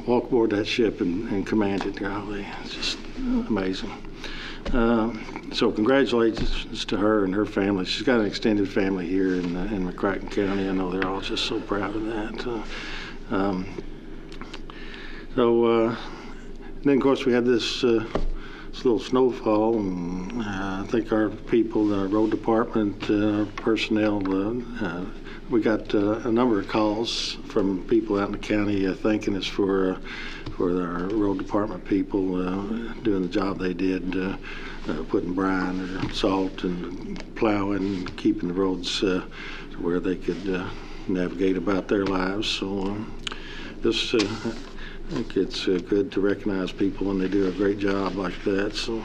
walk aboard that ship and command it. Golly, it's just amazing. So congratulations to her and her family. She's got an extended family here in McCracken County. I know they're all just so proud of that. Then of course we had this little snowfall, and I think our people, the road department personnel, we got a number of calls from people out in the county thanking us for our road department people doing the job they did, putting brine or salt and plowing, keeping the roads where they could navigate about their lives. So I think it's good to recognize people when they do a great job like that. So,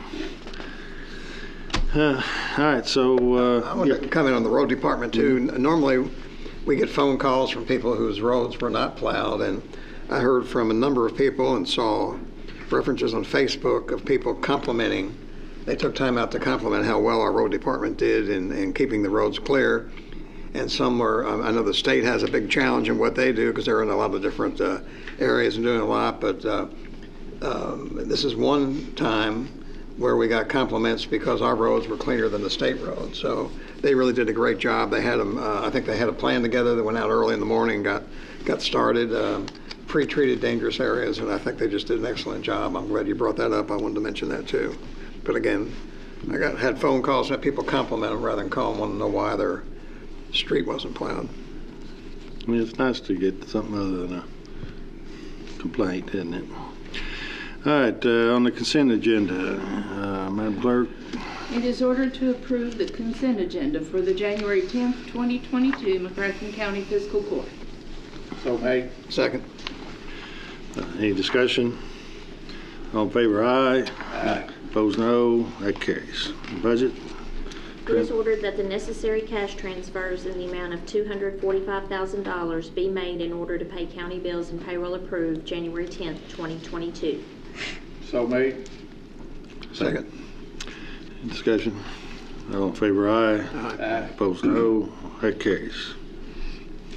all right. So I want to comment on the road department too. Normally, we get phone calls from people whose roads were not plowed, and I heard from a number of people and saw references on Facebook of people complimenting. They took time out to compliment how well our road department did in keeping the roads clear. And some were, I know the state has a big challenge in what they do because they're in a lot of different areas and doing a lot, but this is one time where we got compliments because our roads were cleaner than the state roads. So they really did a great job. They had them, I think they had a plan together that went out early in the morning, got started, pre-treated dangerous areas, and I think they just did an excellent job. I'm glad you brought that up. I wanted to mention that too. But again, I had phone calls and had people compliment them rather than call them, want to know why their street wasn't plowed. I mean, it's nice to get something other than a complaint, isn't it? All right, on the consent agenda, Madam Clerk. It is ordered to approve the consent agenda for the January 10th, 2022 McCracken County Fiscal Court. So made. Second. Any discussion? All in favor, aye. Aye. Opposed, no. That carries. Budget. It is ordered that the necessary cash transfers in the amount of $245,000 be made in order to pay county bills and payroll approved January 10th, 2022. So made. Second. Any discussion? All in favor, aye. Aye. Opposed, no. That carries.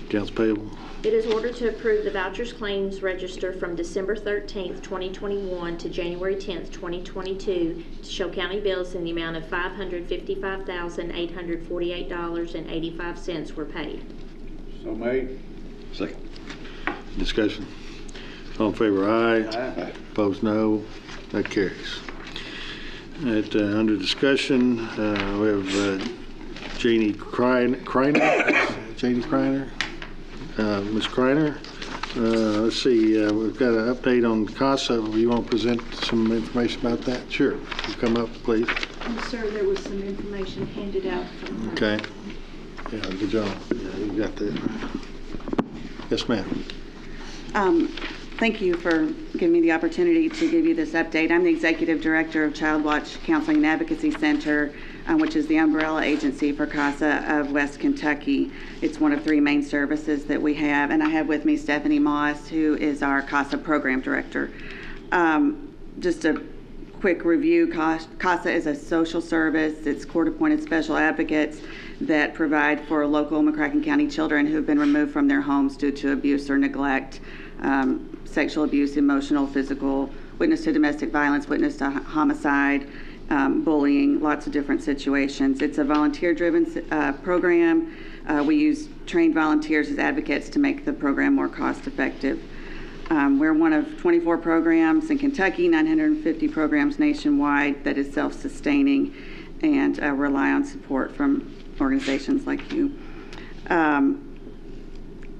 Accounts payable. It is ordered to approve the vouchers claims register from December 13th, 2021 to January 10th, 2022 to show county bills in the amount of $555,848.85 were paid. So made. Second. Discussion. All in favor, aye. Aye. Opposed, no. That carries. At, under discussion, we have Janie Kreiner. Janie Kreiner. Ms. Kreiner, let's see, we've got an update on CASA. You want to present some information about that? Sure. You come up, please. Yes, sir, there was some information handed out from her. Okay. Yeah, good job. Yeah, you got that. Yes, ma'am. Thank you for giving me the opportunity to give you this update. I'm the Executive Director of Child Watch Counseling and Advocacy Center, which is the umbrella agency for CASA of West Kentucky. It's one of 3 main services that we have, and I have with me Stephanie Moss, who is our CASA Program Director. Just a quick review, CASA is a social service. It's court-appointed special advocates that provide for local McCracken County children who have been removed from their homes due to abuse or neglect, sexual abuse, emotional, physical, witness to domestic violence, witness to homicide, bullying, lots of different situations. It's a volunteer-driven program. We use trained volunteers as advocates to make the program more cost-effective. We're one of 24 programs in Kentucky, 950 programs nationwide that is self-sustaining and rely on support from organizations like you.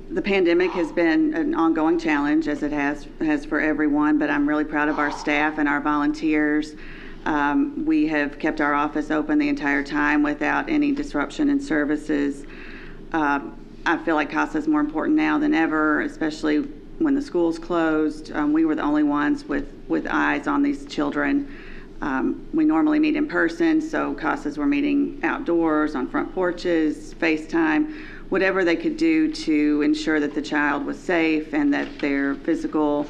The pandemic has been an ongoing challenge, as it has for everyone, but I'm really proud of our staff and our volunteers. We have kept our office open the entire time without any disruption in services. I feel like CASA is more important now than ever, especially when the schools closed. We were the only ones with eyes on these children. We normally meet in person, so CASAs were meeting outdoors, on front porches, FaceTime, whatever they could do to ensure that the child was safe and that their physical,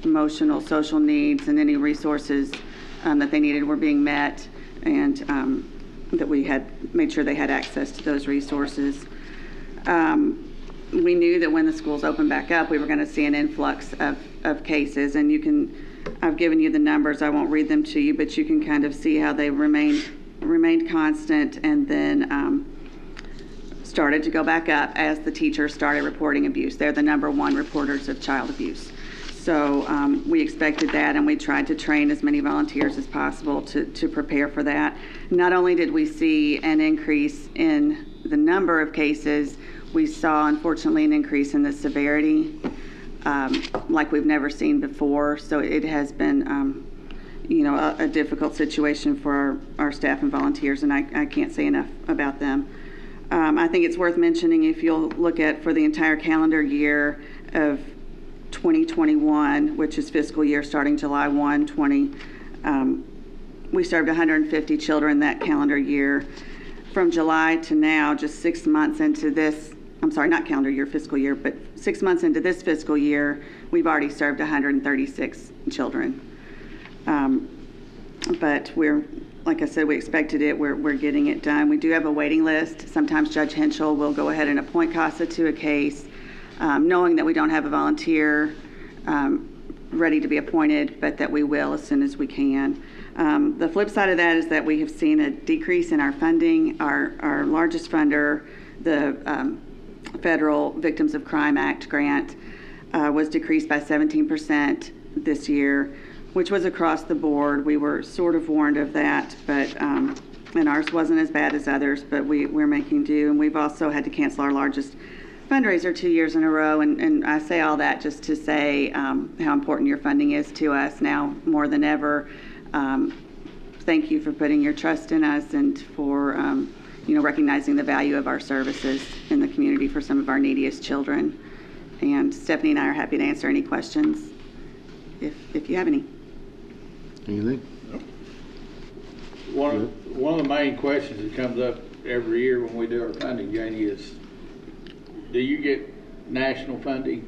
emotional, social needs and any resources that they needed were being met, and that we had made sure they had access to those resources. We knew that when the schools opened back up, we were going to see an influx of cases, and I've given you the numbers. I won't read them to you, but you can kind of see how they remained constant, and then started to go back up as the teachers started reporting abuse. They're the #1 reporters of child abuse. So we expected that, and we tried to train as many volunteers as possible to prepare for that. Not only did we see an increase in the number of cases, we saw, unfortunately, an increase in the severity like we've never seen before. So it has been, a difficult situation for our staff and volunteers, and I can't say enough about them. I think it's worth mentioning, if you'll look at for the entire calendar year of 2021, which is fiscal year starting July 1, 20, we served 150 children that calendar year. From July to now, just 6 months into this, I'm sorry, not calendar year, fiscal year, but 6 months into this fiscal year, we've already served 136 children. But like I said, we expected it. We're getting it done. We do have a waiting list. Sometimes Judge Henschel will go ahead and appoint CASA to a case, knowing that we don't have a volunteer ready to be appointed, but that we will as soon as we can. The flip side of that is that we have seen a decrease in our funding. Our largest funder, the Federal Victims of Crime Act grant, was decreased by 17% this year, which was across the board. We were sort of warned of that, but and ours wasn't as bad as others, but we're making do. And we've also had to cancel our largest fundraiser 2 years in a row. And I say all that just to say how important your funding is to us now more than ever. Thank you for putting your trust in us and for recognizing the value of our services in the community for some of our neediest children. And Stephanie and I are happy to answer any questions if you have any. Anything? One of the main questions that comes up every year when we do our funding, Janie, is do you get national funding?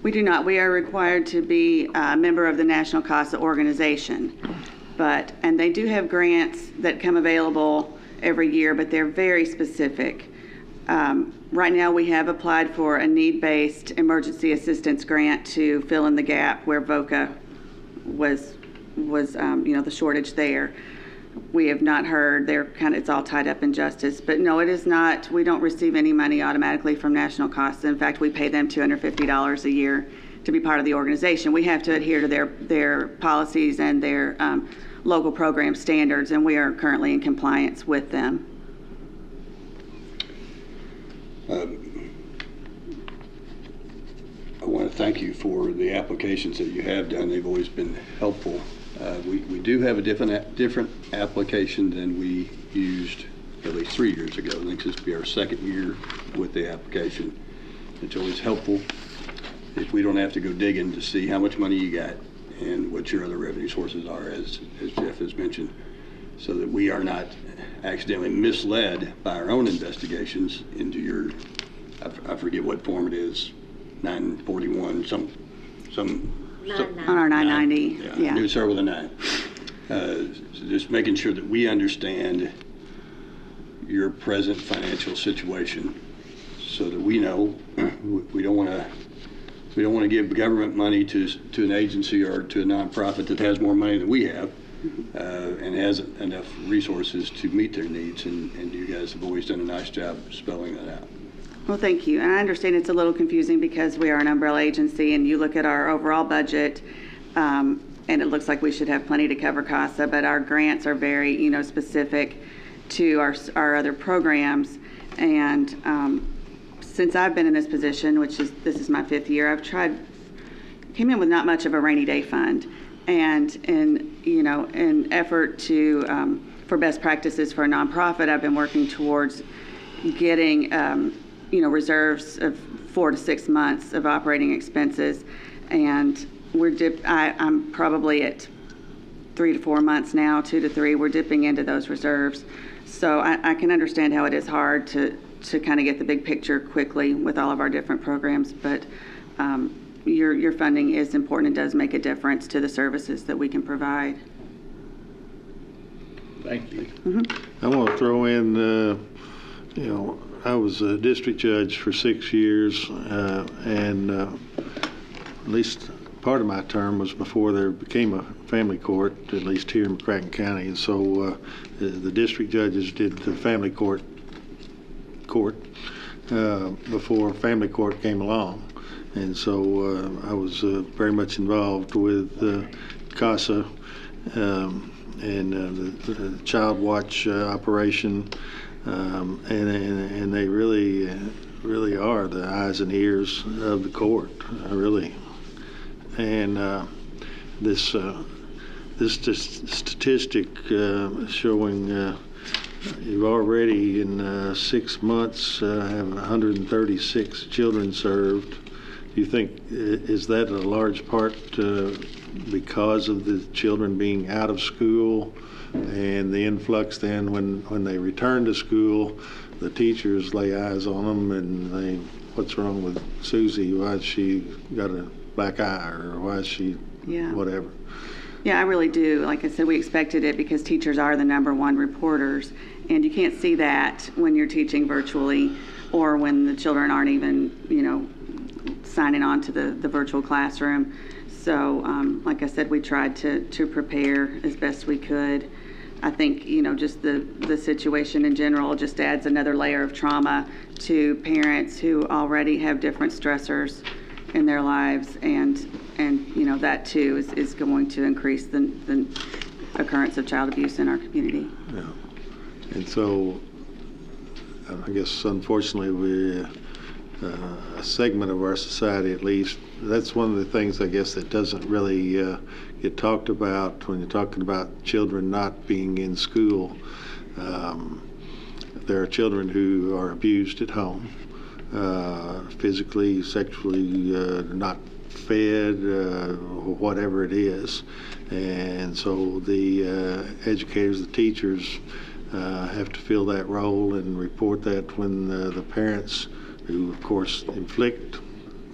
We do not. We are required to be a member of the National CASA organization, and they do have grants that come available every year, but they're very specific. Right now, we have applied for a need-based emergency assistance grant to fill in the gap where VOCA was the shortage there. We have not heard. It's all tied up in justice. But no, it is not. We don't receive any money automatically from National CASA. In fact, we pay them $250 a year to be part of the organization. We have to adhere to their policies and their local program standards, and we are currently in compliance with them. I want to thank you for the applications that you have done. They've always been helpful. We do have a different application than we used at least 3 years ago. I think this will be our second year with the application. It's always helpful if we don't have to go digging to see how much money you got and what your other revenue sources are, as Jeff has mentioned, so that we are not accidentally misled by our own investigations into your, I forget what form it is, 941, some On our 990, yeah. I knew it started with a 9. So just making sure that we understand your present financial situation, so that we know we don't want to give government money to an agency or to a nonprofit that has more money than we have and has enough resources to meet their needs. And you guys have always done a nice job spelling that out. Well, thank you. And I understand it's a little confusing because we are an umbrella agency, and you look at our overall budget, and it looks like we should have plenty to cover CASA, but our grants are very, specific to our other programs. And since I've been in this position, this is my 5th year, came in with not much of a rainy day fund, and in effort to for best practices for a nonprofit, I've been working towards getting reserves of 4 to 6 months of operating expenses, and I'm probably at 3 to 4 months now, 2 to 3. We're dipping into those reserves, so I can understand how it is hard to kind of get the big picture quickly with all of our different programs, but your funding is important and does make a difference to the services that we can provide. Thank you. Mm-hmm. I want to throw in, I was a district judge for 6 years, and at least part of my term was before there became a family court, at least here in McCracken County. And so the district judges did the family court before family court came along. And so I was very much involved with CASA and the child watch operation. And they really are the eyes and ears of the court, really. And this statistic showing you've already in 6 months have 136 children served. Do you think, is that a large part because of the children being out of school and the influx then when they return to school, the teachers lay eyes on them and they, what's wrong with Susie? Why's she got a black eye, or why's she whatever? Yeah, I really do. Like I said, we expected it because teachers are the #1 reporters, and you can't see that when you're teaching virtually or when the children aren't even, signing on to the virtual classroom. So, like I said, we tried to prepare as best we could. I think, just the situation in general just adds another layer of trauma to parents who already have different stressors in their lives, and that too is going to increase the occurrence of child abuse in our community. Yeah. And so, I guess unfortunately we, a segment of our society at least, that's one of the things I guess that doesn't really get talked about when you're talking about children not being in school. There are children who are abused at home, physically, sexually, not fed, whatever it is. And so the educators, the teachers have to fill that role and report that when the parents, who of course inflict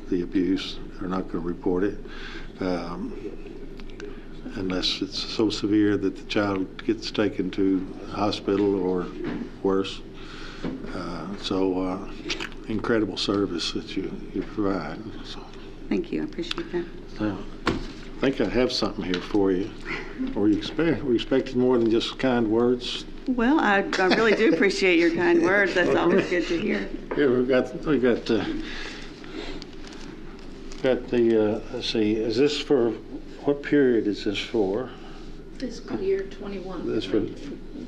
the abuse, are not going to report it unless it's so severe that the child gets taken to the hospital or worse. So incredible service that you provide. So. Thank you. I appreciate that. I think I have something here for you. We expected more than just kind words. Well, I really do appreciate your kind words. That's always good to hear. Yeah, we got the let's see, is this for, what period is this for? Fiscal year 21. This for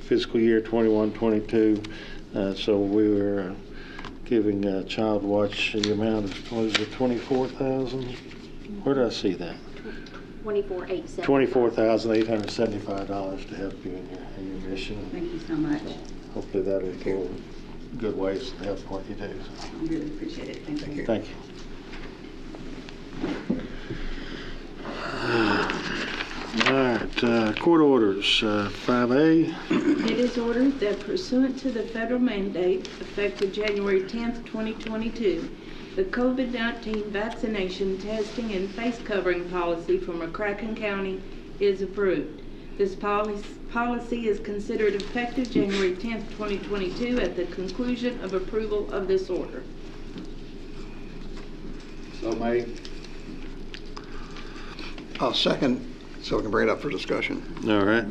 fiscal year 21-22. So we were giving Child Watch the amount of, what is it, 24,000? Where did I see that? $24,875 to help you in your mission. Thank you so much. Hopefully that'll go good ways to help what you do. I really appreciate it. Thank you. Thank you. All right, court orders, 5A. It is ordered that pursuant to the federal mandate effective January 10th, 2022, the COVID-19 vaccination, testing, and face covering policy for McCracken County is approved. This policy is considered effective January 10th, 2022 at the conclusion of approval of this order. So made. I'll second, so we can bring it up for discussion. All right,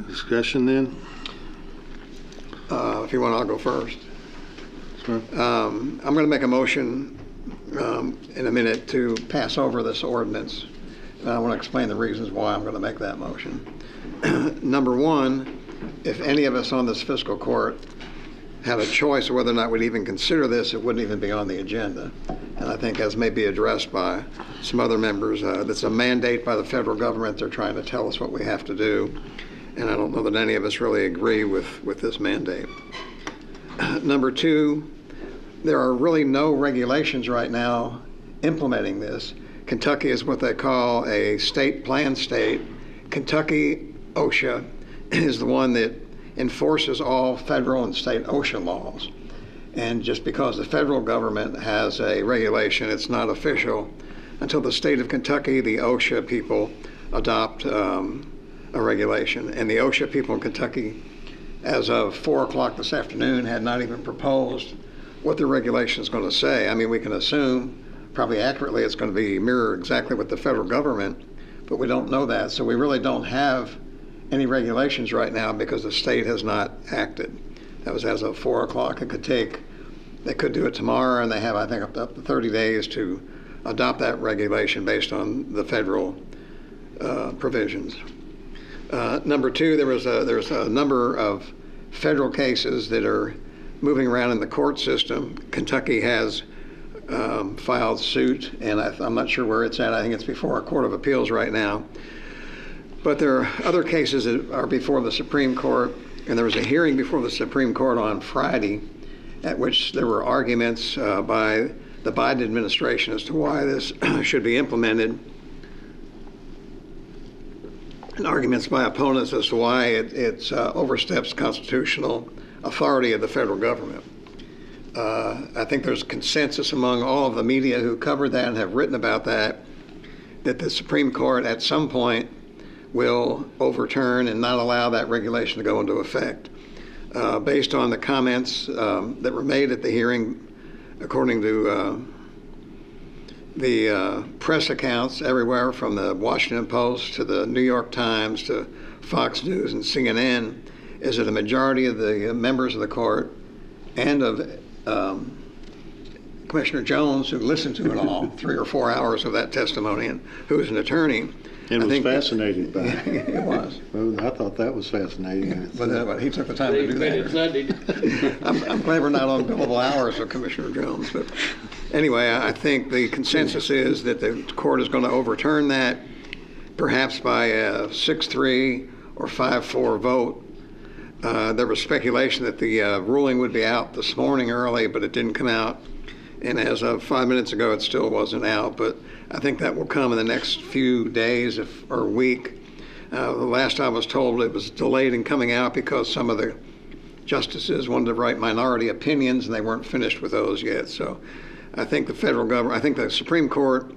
discussion then? If you want, I'll go first. Sure. I'm going to make a motion in a minute to pass over this ordinance. I want to explain the reasons why I'm going to make that motion. Number one, if any of us on this fiscal court had a choice of whether or not we'd even consider this, it wouldn't even be on the agenda. And I think, as may be addressed by some other members, that's a mandate by the federal government. They're trying to tell us what we have to do. And I don't know that any of us really agree with this mandate. Number two, there are really no regulations right now implementing this. Kentucky is what they call a state plan state. Kentucky OSHA is the one that enforces all federal and state OSHA laws. And just because the federal government has a regulation, it's not official until the state of Kentucky, the OSHA people, adopt a regulation. And the OSHA people in Kentucky, as of 4 o'clock this afternoon, had not even proposed what the regulation is going to say. I mean, we can assume probably accurately it's going to be mirror exactly what the federal government, but we don't know that. So we really don't have any regulations right now because the state has not acted. That was as of 4 o'clock. They could do it tomorrow, and they have, I think, up to 30 days to adopt that regulation based on the federal provisions. Number two, there's a number of federal cases that are moving around in the court system. Kentucky has filed suit, and I'm not sure where it's at. I think it's before a court of appeals right now. But there are other cases that are before the Supreme Court, and there was a hearing before the Supreme Court on Friday at which there were arguments by the Biden administration as to why this should be implemented, and arguments by opponents as to why it oversteps constitutional authority of the federal government. I think there's consensus among all of the media who covered that and have written about that the Supreme Court at some point will overturn and not allow that regulation to go into effect. Based on the comments that were made at the hearing, according to the press accounts everywhere from the Washington Post to the New York Times to Fox News and CNN, is that a majority of the members of the court and of Commissioner Jones, who listened to it all, 3 or 4 hours of that testimony, and who is an attorney, And was fascinated by it. It was. Well, I thought that was fascinating. But he took the time to do that. I'm glad we're not on billable hours with Commissioner Jones. But anyway, I think the consensus is that the court is going to overturn that, perhaps by a 6-3 or 5-4 vote. There was speculation that the ruling would be out this morning early, but it didn't come out. And as of 5 minutes ago, it still wasn't out. But I think that will come in the next few days or week. The last I was told, it was delayed in coming out because some of the justices wanted to write minority opinions, and they weren't finished with those yet. So I think the federal government, I think the Supreme Court,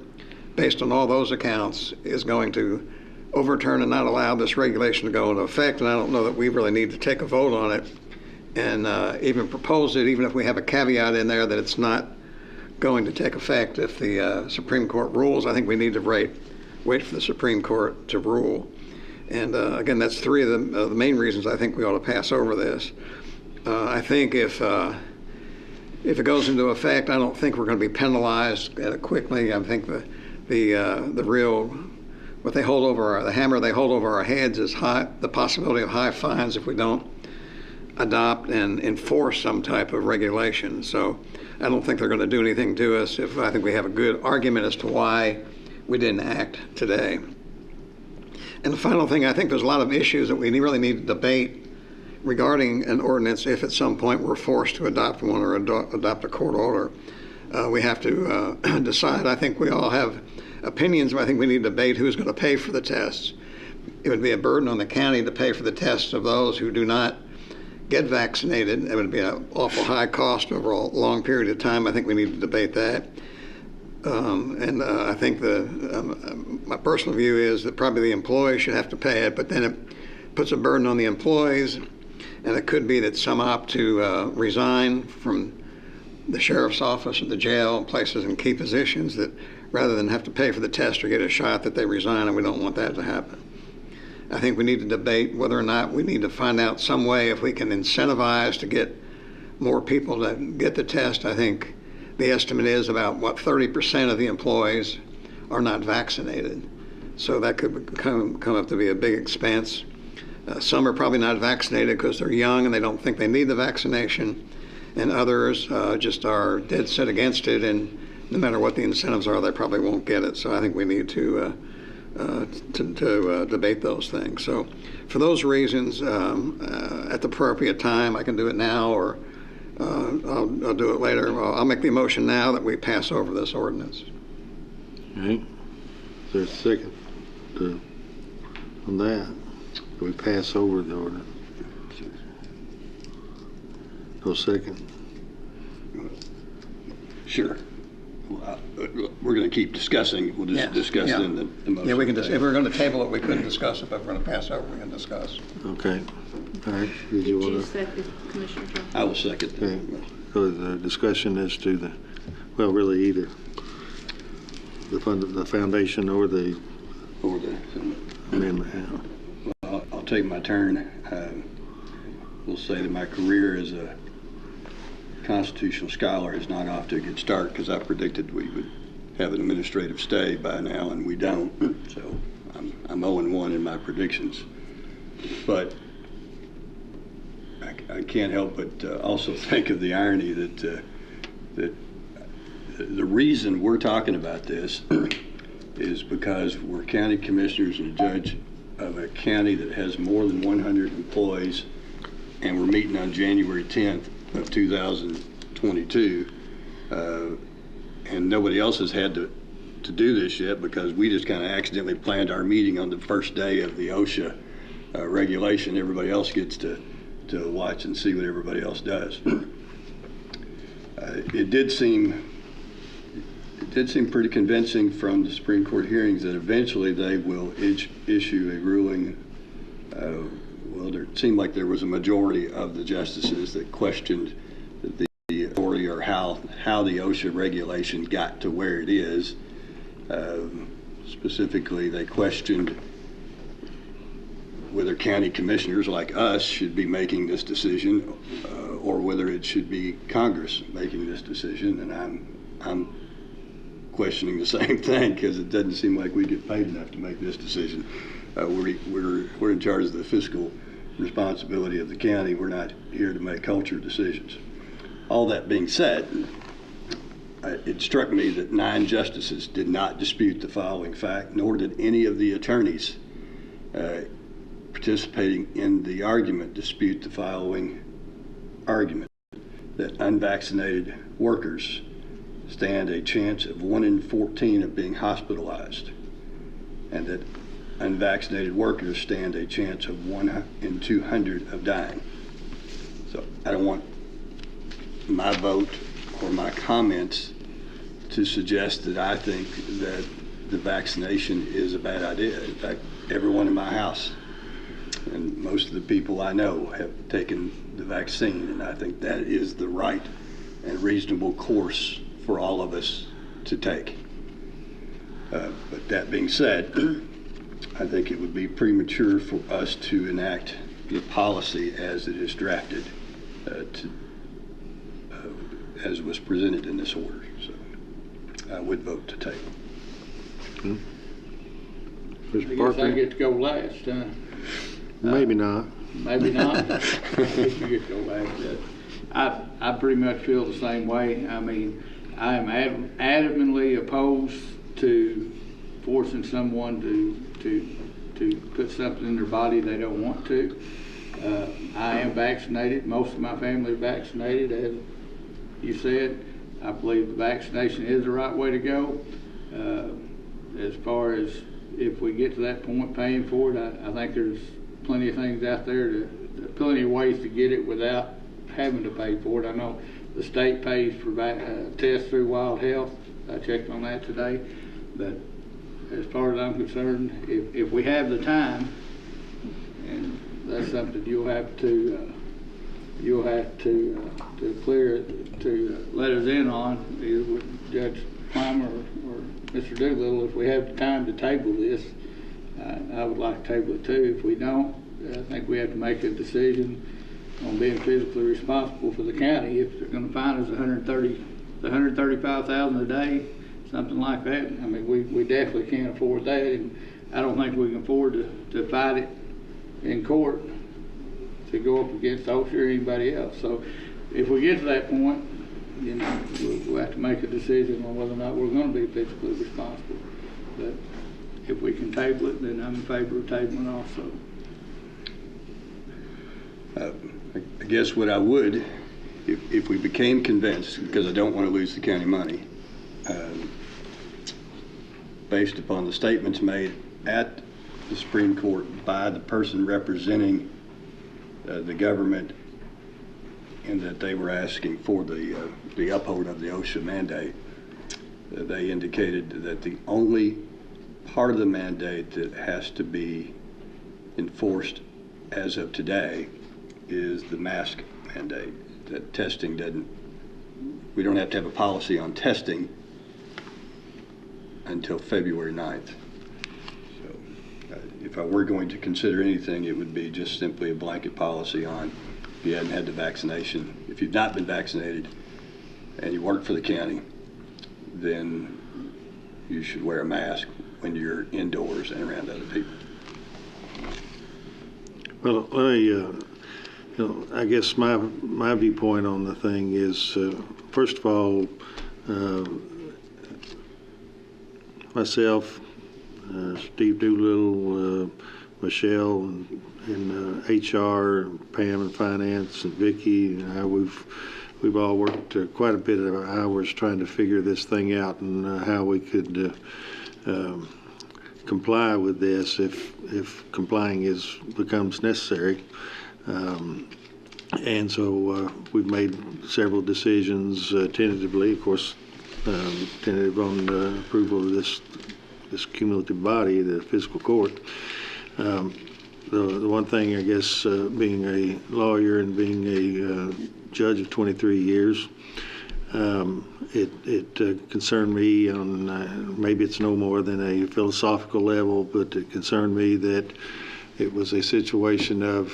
based on all those accounts, is going to overturn and not allow this regulation to go into effect. And I don't know that we really need to take a vote on it and even propose it, even if we have a caveat in there that it's not going to take effect if the Supreme Court rules. I think we need to wait for the Supreme Court to rule. And again, that's three of the main reasons I think we ought to pass over this. I think if it goes into effect, I don't think we're going to be penalized quickly. I think the real, what they hold over the hammer they hold over our heads is the possibility of high fines if we don't adopt and enforce some type of regulation. So I don't think they're going to do anything to us if I think we have a good argument as to why we didn't act today. And the final thing, I think there's a lot of issues that we really need to debate regarding an ordinance if at some point we're forced to adopt one or adopt a court order. We have to decide. I think we all have opinions, but I think we need to debate who's going to pay for the tests. It would be a burden on the county to pay for the tests of those who do not get vaccinated. It would be an awful high cost over a long period of time. I think we need to debate that. And I think my personal view is that probably the employees should have to pay it, but then it puts a burden on the employees, and it could be that some opt to resign from the sheriff's office or the jail and places in key positions, that rather than have to pay for the test or get a shot, that they resign, and we don't want that to happen. I think we need to debate whether or not we need to find out some way if we can incentivize to get more people to get the test. I think the estimate is about 30% of the employees are not vaccinated. So that could come up to be a big expense. Some are probably not vaccinated because they're young and they don't think they need the vaccination. And others just are dead set against it, and no matter what the incentives are, they probably won't get it. So I think we need to debate those things. So for those reasons, at the appropriate time, I can do it now, or I'll do it later. I'll make the motion now that we pass over this ordinance. All right. Is there a second on that? We pass over the ordinance. No second. Sure. Well, we're going to keep discussing. We'll just discuss it in the motion. Yeah, we can. If we're going to table it, we couldn't discuss it, but if we're going to pass over, we can discuss. Okay. All right. Did you want to? Second, Commissioner Jones? I will second that. Okay. So the discussion as to really either the foundation or the or the amendment. Yeah. I'll take my turn. We'll say that my career as a constitutional scholar is not off to a good start, because I predicted we would have an administrative stay by now, and we don't. So I'm 0-1 in my predictions. But I can't help but also think of the irony that the reason we're talking about this is because we're county commissioners and a judge of a county that has more than 100 employees, and we're meeting on January 10th of 2022, and nobody else has had to do this yet, because we just kind of accidentally planned our meeting on the first day of the OSHA regulation. Everybody else gets to watch and see what everybody else does. It did seem pretty convincing from the Supreme Court hearings that eventually they will issue a ruling. Well, it seemed like there was a majority of the justices that questioned the authority or how the OSHA regulation got to where it is. Specifically, they questioned whether county commissioners like us should be making this decision, or whether it should be Congress making this decision. And I'm questioning the same thing, because it doesn't seem like we get paid enough to make this decision. We're in charge of the fiscal responsibility of the county. We're not here to make culture decisions. All that being said, it struck me that 9 justices did not dispute the following fact, nor did any of the attorneys participating in the argument dispute the following argument: that unvaccinated workers stand a chance of 1 in 14 of being hospitalized, and that unvaccinated workers stand a chance of 1 in 200 of dying. So I don't want my vote or my comments to suggest that I think that the vaccination is a bad idea. In fact, everyone in my house and most of the people I know have taken the vaccine, and I think that is the right and reasonable course for all of us to take. But that being said, I think it would be premature for us to enact the policy as it is drafted, as was presented in this order. So I would vote to table. Mr. I guess I Parker? get to go last, huh? Maybe not. Maybe not. I guess you get to go last. I pretty much feel the same way. I mean, I am adamantly opposed to forcing someone to put something in their body they don't want to. I am vaccinated. Most of my family is vaccinated. As you said, I believe the vaccination is the right way to go. As far as if we get to that point paying for it, I think there's plenty of things out there, plenty of ways to get it without having to pay for it. I know the state pays for tests through Wild Health. I checked on that today. But as far as I'm concerned, if we have the time, and that's something you'll have to clear to let us in on, either with Judge Clymer or Mr. Doolittle. If we have the time to table this, I would like to table it too. If we don't, I think we have to make a decision on being physically responsible for the county. If they're going to fine us $135,000 a day, something like that, I mean, we definitely can't afford that, and I don't think we can afford to fight it in court to go up against OSHA or anybody else. So if we get to that point, you know, we'll have to make a decision on whether or not we're going to be physically responsible. But if we can table it, then I'm in favor of tabling also. I guess what I would, if we became convinced, because I don't want to lose the county money, based upon the statements made at the Supreme Court by the person representing the government, and that they were asking for the uphold of the OSHA mandate, they indicated that the only part of the mandate that has to be enforced as of today is the mask mandate. That testing we don't have to have a policy on testing until February 9th. So if I were going to consider anything, it would be just simply a blanket policy on if you hadn't had the vaccination. If you've not been vaccinated and you work for the county, then you should wear a mask when you're indoors and around other people. Well, I guess my viewpoint on the thing is, first of all, myself, Steve Doolittle, Michelle, and HR, and Pam in finance, and Vicki, and I, we've all worked quite a bit of hours trying to figure this thing out and how we could comply with this if complying becomes necessary. And so we've made several decisions tentatively, of course, tentative on approval of this cumulative body, the fiscal court. The one thing, I guess, being a lawyer and being a judge of 23 years, it concerned me on, maybe it's no more than a philosophical level, but it concerned me that it was a situation of,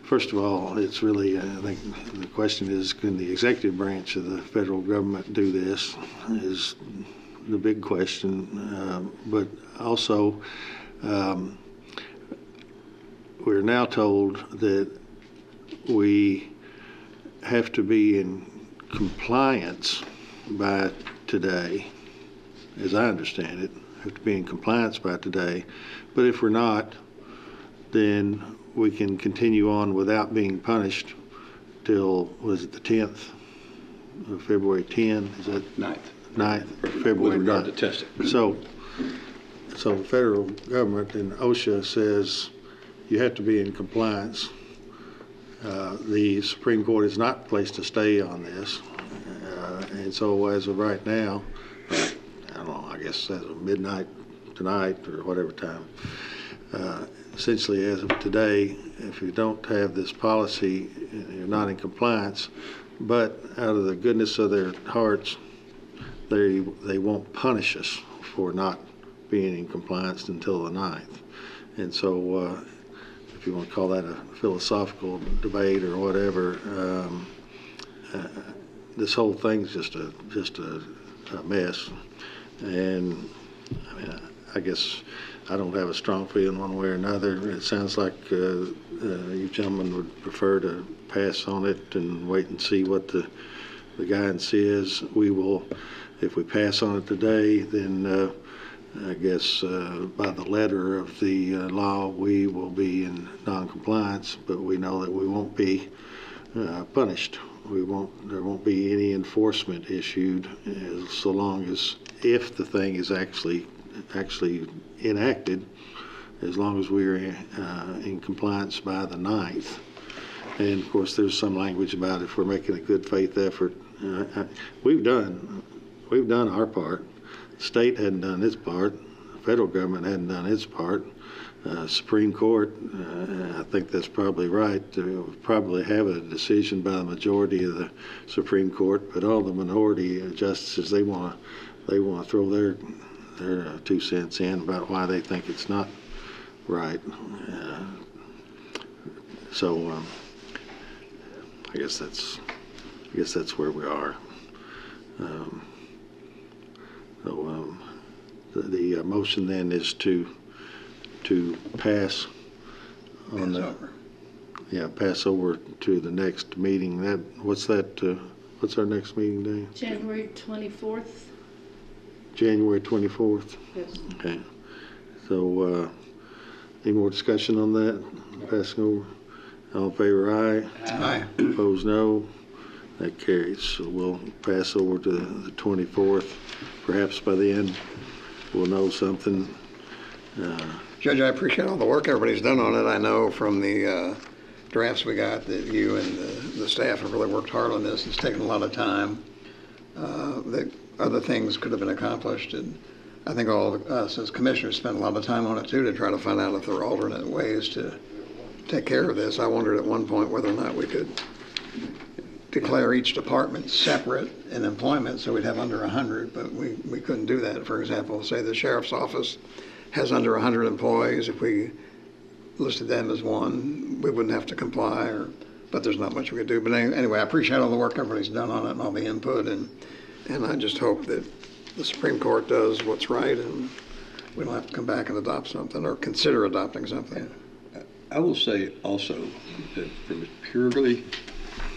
first of all, it's really, I think the question is, can the executive branch of the federal government do this, is the big question. But also, we're now told that we have to be in compliance by today, as I understand it, have to be in compliance by today. But if we're not, then we can continue on without being punished till, was it the 10th of February 10? Is that 9th, February With regard 9th. to testing. So the federal government and OSHA says you have to be in compliance. The Supreme Court is not the place to stay on this. And so as of right now, I don't know, I guess as of midnight tonight or whatever time, essentially as of today, if you don't have this policy, you're not in compliance, but out of the goodness of their hearts, they won't punish us for not being in compliance until the 9th. And so if you want to call that a philosophical debate or whatever, this whole thing's just a mess. And I mean, I guess I don't have a strong feeling one way or another. It sounds like you gentlemen would prefer to pass on it and wait and see what the guidance is. We will, if we pass on it today, then I guess by the letter of the law, we will be in non-compliance, but we know that we won't be punished. There won't be any enforcement issued so long as, if the thing is actually enacted, as long as we're in compliance by the 9th. And of course, there's some language about if we're making a good faith effort. We've done our part. The state hadn't done its part. The federal government hadn't done its part. Supreme Court, I think that's probably right. We'll probably have a decision by the majority of the Supreme Court, but all the minority justices, they want to throw their 2 cents in about why they think it's not right. So I guess that's where we are. The motion then is to pass on pass over to the next meeting. What's our next meeting day? January 24th. January 24th. Yes. Okay. So any more discussion on that? Passing over. All in favor, aye. Aye. Opposed, no. That carries. So we'll pass over to the 24th. Perhaps by then we'll know something. Judge, I appreciate all the work everybody's done on it. I know from the drafts we got that you and the staff have really worked hard on this. It's taken a lot of time. That other things could have been accomplished, and I think all of us as commissioners spent a lot of time on it too to try to find out if there are alternate ways to take care of this. I wondered at one point whether or not we could declare each department separate in employment, so we'd have under 100, but we couldn't do that. For example, say the sheriff's office has under 100 employees. If we listed them as one, we wouldn't have to comply, but there's not much we could do. But anyway, I appreciate all the work everybody's done on it and all the input, and I just hope that the Supreme Court does what's right and we don't have to come back and adopt something or consider adopting something. I will say also that from a purely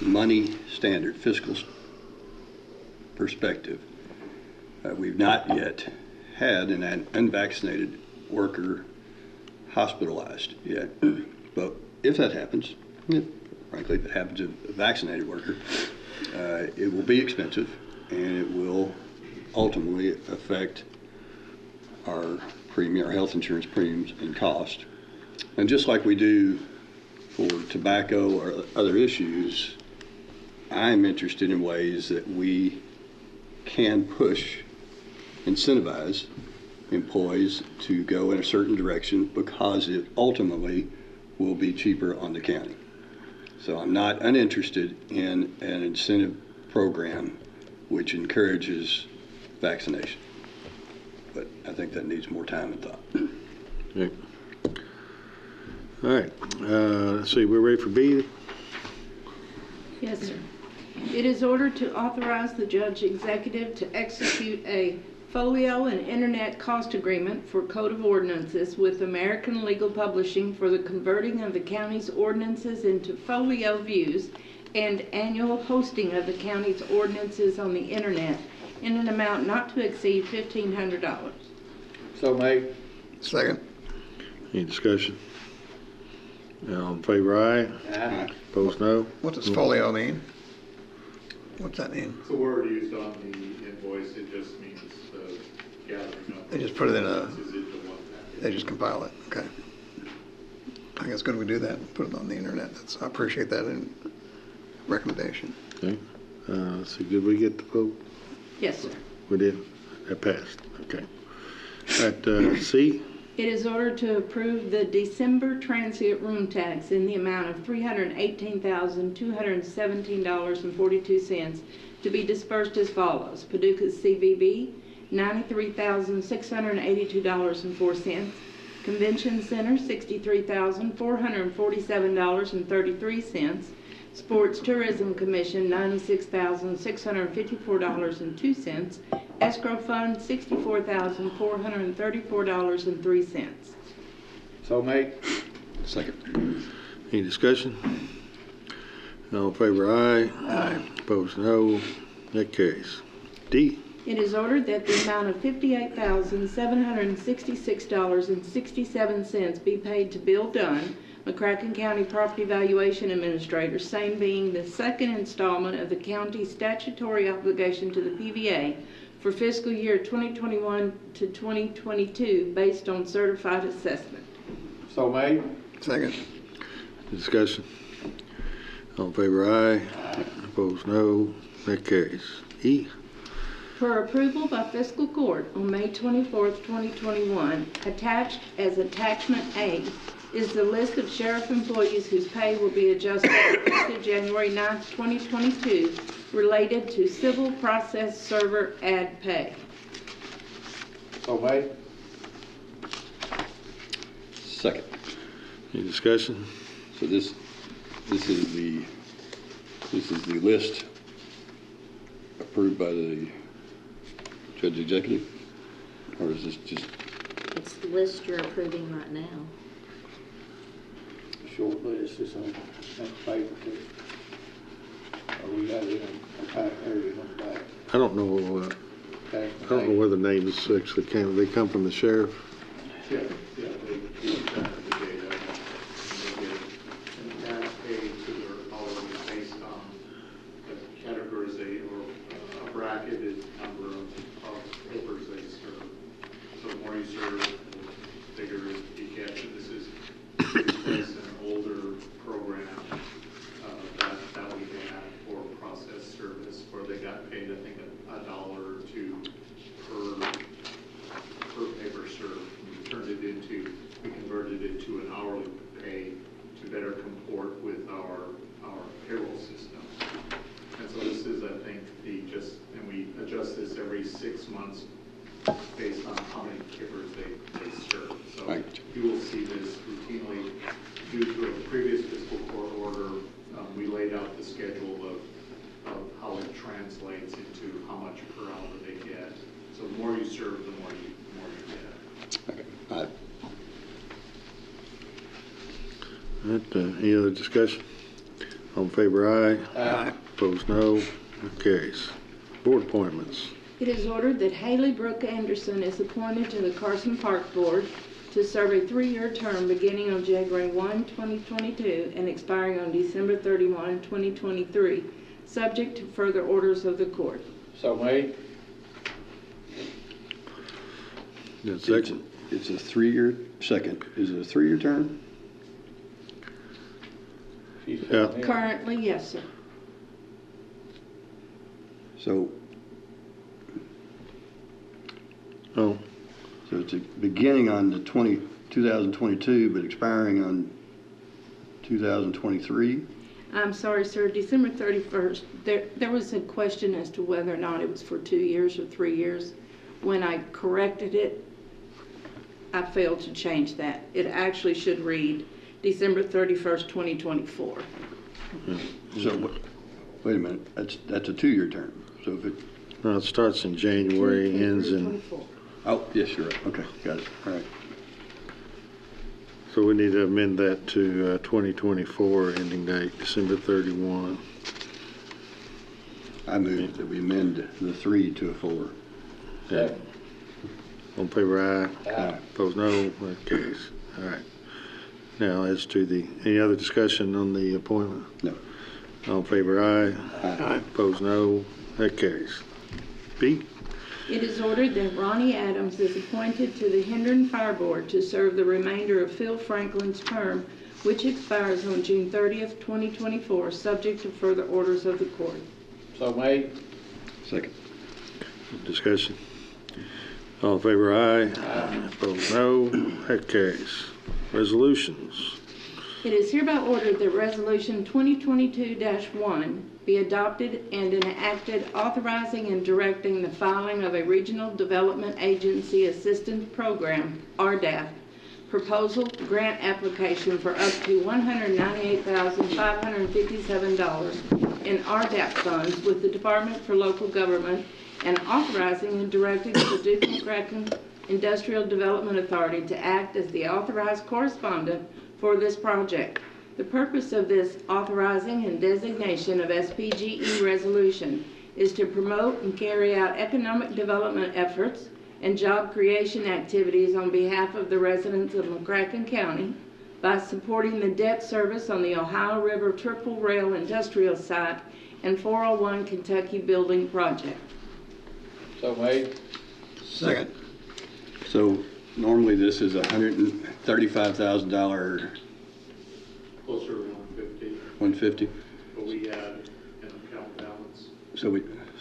money standard, fiscal perspective, we've not yet had an unvaccinated worker hospitalized yet. But if that happens, frankly, if it happens to a vaccinated worker, it will be expensive and it will ultimately affect our premium, our health insurance premiums and cost. And just like we do for tobacco or other issues, I'm interested in ways that we can incentivize employees to go in a certain direction because it ultimately will be cheaper on the county. So I'm not uninterested in an incentive program which encourages vaccination. But I think that needs more time and thought. Okay. All right, let's see, we're ready for B? Yes, sir. It is ordered to authorize the judge executive to execute a folio and internet cost agreement for Code of Ordinances with American Legal Publishing for the converting of the county's ordinances into folio views and annual hosting of the county's ordinances on the internet in an amount not to exceed $1,500. So made. Second. Any discussion? All in favor, aye. Aye. Opposed, no. What does folio mean? What's that mean? It's a word used on the invoice. It just means gathering up. They just put it in into one package. they just compile it. Okay. I think it's good we do that and put it on the internet. I appreciate that recommendation. Okay, let's see, did we get the vote? Yes, sir. We did, that passed, okay. All right, C? It is ordered to approve the December transient room tax in the amount of $318,217.42 to be dispersed as follows. Paducah CVB, $93,682.04. Convention Center, $63,447.33. Sports Tourism Commission, $96,654.02. Escrow Fund, $64,434.03. So made. Second. Any discussion? All in favor, aye. Aye. Opposed, no. That carries. D? It is ordered that the amount of $58,766.67 be paid to Bill Dunn, McCracken County Property Valuation Administrator, same being the second installment of the county's statutory obligation to the PVA for fiscal year 2021 to 2022 based on certified assessment. So made. Second. Discussion? All in favor, aye. Opposed, no. That carries. E? For approval by Fiscal Court on May 24th, 2021, attached as Attachment A is the list of sheriff employees whose pay will be adjusted effective January 9th, 2022, related to civil process server ad pay. So made. Second. Any discussion? So this is the list approved by the judge executive, or is this just It's the list you're approving right now. Short list is on that paper too. Or we got it in a pack area on the back. I don't know, I don't know where the names actually came. They come from the sheriff. Yeah, they keep track of the data. And they get that paid to their hourly based on the categorization or a bracketed number of papers they serve. So the more you serve, the bigger you get. And this is replace an older program that we had for process service where they got paid, I think, $1 or $2 per paper served. We converted it to an hourly pay to better comport with our payroll system. And so this is, I think, and we adjust this every 6 months based on how many kippers they serve. So Right. you will see this routinely due to a previous fiscal court order. We laid out the schedule of how it translates into how much per hour they get. So the more you serve, the more you get. Okay. All right. All right, any other discussion? All in favor, aye. Aye. Opposed, no. That carries. Board appointments. It is ordered that Haley Brooke Anderson is appointed to the Carson Park Board to serve a 3-year term beginning on January 1, 2022 and expiring on December 31, 2023, subject to further orders of the court. So made. Got a second? It's a 3-year, second. Is it a 3-year term? Yeah. Currently, yes, sir. So Oh, it's a beginning on the 2022, but expiring on 2023? I'm sorry, sir, December 31st, there was a question as to whether or not it was for 2 years or 3 years. When I corrected it, I failed to change that. It actually should read December 31st, 2024. So, wait a minute, that's a 2-year term. So if it, no, it starts in January, ends in, 24. oh, yes, you're right. Okay, got it. All right. so we need to amend that to 2024 ending date, December 31. I move that we amend the 3 to a 4. Yeah. All in favor, aye. Aye. Opposed, no. That carries. All right. Now, as to any other discussion on the appointment? No. All in favor, aye. Aye. Opposed, no. That carries. B, It is ordered that Ronnie Adams is appointed to the Hendon Fire Board to serve the remainder of Phil Franklin's term, which expires on June 30th, 2024, subject to further orders of the court. So made. Second. discussion. All in favor, aye. Opposed, no. That carries. Resolutions. It is hereby ordered that Resolution 2022-1 be adopted and enacted authorizing and directing the filing of a Regional Development Agency Assistance Program, RDAP, proposal grant application for up to $198,557 in RDAP funds with the Department for Local Government and authorizing and directing the McCracken Industrial Development Authority to act as the authorized correspondent for this project. The purpose of this authorizing and designation of SPGE resolution is to promote and carry out economic development efforts and job creation activities on behalf of the residents of McCracken County by supporting the debt service on the Ohio River Triple Rail Industrial Site and 401 Kentucky Building Project. So made. Second. So normally this is $135,000, Closer to 150, 150. but we had an account balance. So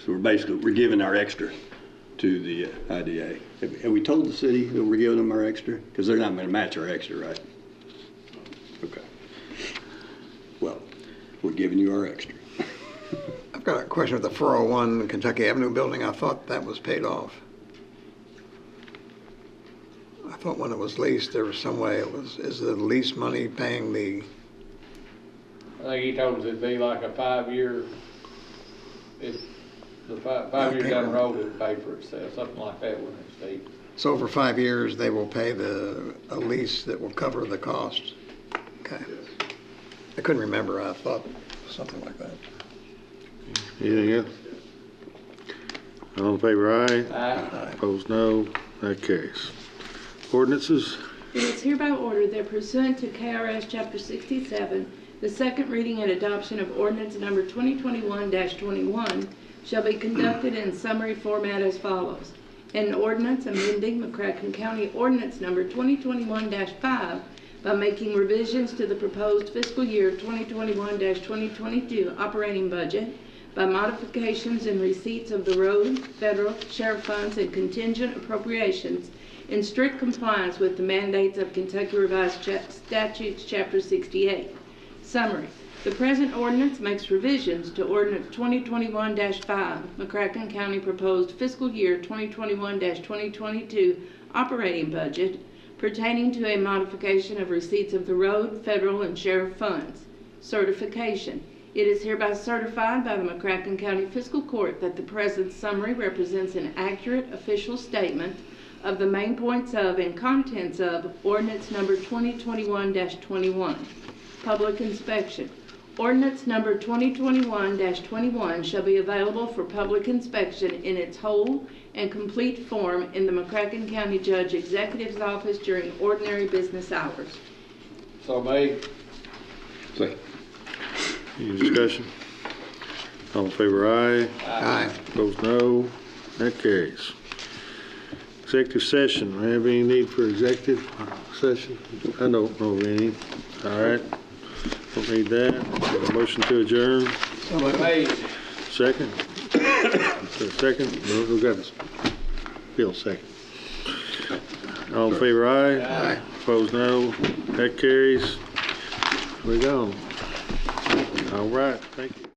we're giving our extra to the IDA. Have we told the city that we're giving them our extra? Because they're not going to match our extra, right? Okay. Well, we're giving you our extra. I've got a question with the 401 Kentucky Avenue building. I thought that was paid off. I thought when it was leased, there was some way is the lease money paying the, I think he told us it'd be like a 5-year, five years down the road it'd pay for itself, something like that, wouldn't it, Steve? so for 5 years, they will pay a lease that will cover the cost? Okay. I couldn't remember. I thought something like that. Anything else? All in favor, aye. Aye. Opposed, no. That carries. Ordinances. It is hereby ordered that pursuant to KRS Chapter 67, the second reading and adoption of ordinance number 2021-21 shall be conducted in summary format as follows. An ordinance amending McCracken County Ordinance number 2021-5 by making revisions to the proposed fiscal year 2021-2022 operating budget by modifications in receipts of the road, federal, sheriff funds, and contingent appropriations in strict compliance with the mandates of Kentucky Revised Statutes, Chapter 68. Summary. The present ordinance makes revisions to Ordinance 2021-5, McCracken County Proposed Fiscal Year 2021-2022 Operating Budget pertaining to a modification of receipts of the road, federal, and sheriff funds. Certification. It is hereby certified by the McCracken County Fiscal Court that the present summary represents an accurate official statement of the main points of and contents of ordinance number 2021-21. Public inspection. Ordinance number 2021-21 shall be available for public inspection in its whole and complete form in the McCracken County Judge Executive's office during ordinary business hours. So made. Second. Any discussion? All in favor, aye. Aye. Opposed, no. That carries. Executive session. Do I have any need for executive session? I don't know of any. All right. Don't need that. Have a motion to adjourn. Made. Second. Second. No, we got Bill second. All in favor, aye. Aye. Opposed, no. That carries. We go. All right. Thank you.